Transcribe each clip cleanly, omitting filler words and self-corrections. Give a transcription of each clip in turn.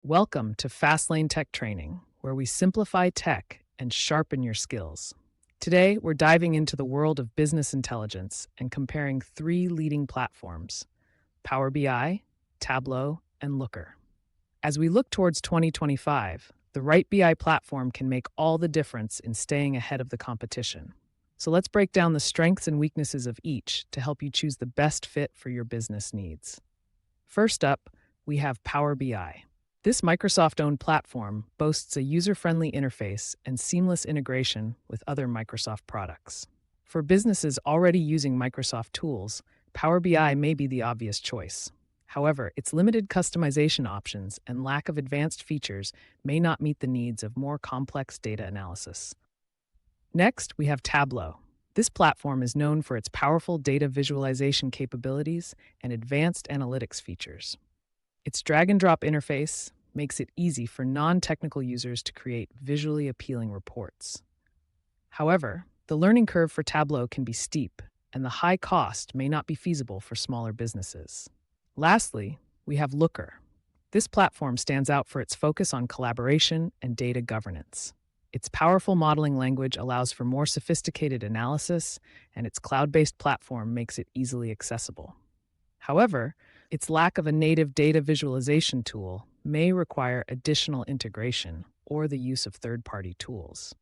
Welcome to Fastlane Tech Training, where we simplify tech and sharpen your skills. Today, we're diving into the world of business intelligence and comparing three leading platforms: Power BI, Tableau, and Looker. As we look towards 2025, the right BI platform can make all the difference in staying ahead of the competition. So let's break down the strengths and weaknesses of each to help you choose the best fit for your business needs. First up, we have Power BI. This Microsoft-owned platform boasts a user-friendly interface and seamless integration with other Microsoft products. For businesses already using Microsoft tools, Power BI may be the obvious choice. However, its limited customization options and lack of advanced features may not meet the needs of more complex data analysis. Next, we have Tableau. This platform is known for its powerful data visualization capabilities and advanced analytics features. Its drag-and-drop interface makes it easy for non-technical users to create visually appealing reports. However, the learning curve for Tableau can be steep, and the high cost may not be feasible for smaller businesses. Lastly, we have Looker. This platform stands out for its focus on collaboration and data governance. Its powerful modeling language allows for more sophisticated analysis, and its cloud-based platform makes it easily accessible. However, its lack of a native data visualization tool may require additional integration or the use of third-party tools.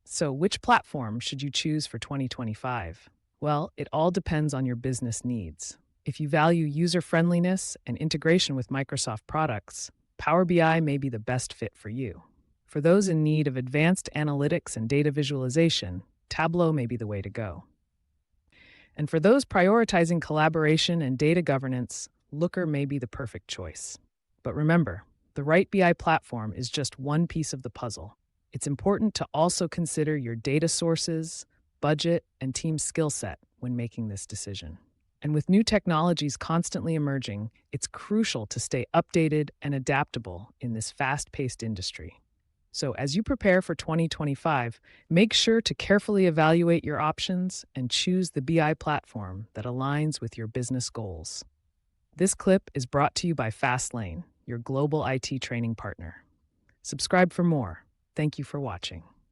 So, which platform should you choose for 2025? Well, it all depends on your business needs. If you value user-friendliness and integration with Microsoft products, Power BI may be the best fit for you. For those in need of advanced analytics and data visualization, Tableau may be the way to go. And for those prioritizing collaboration and data governance, Looker may be the perfect choice. But remember, the right BI platform is just one piece of the puzzle. It's important to also consider your data sources, budget, and team skill set when making this decision. And with new technologies constantly emerging, it's crucial to stay updated and adaptable in this fast-paced industry. So as you prepare for 2025, make sure to carefully evaluate your options and choose the BI platform that aligns with your business goals. This clip is brought to you by Fastlane, your global IT training partner. Subscribe for more. Thank you for watching.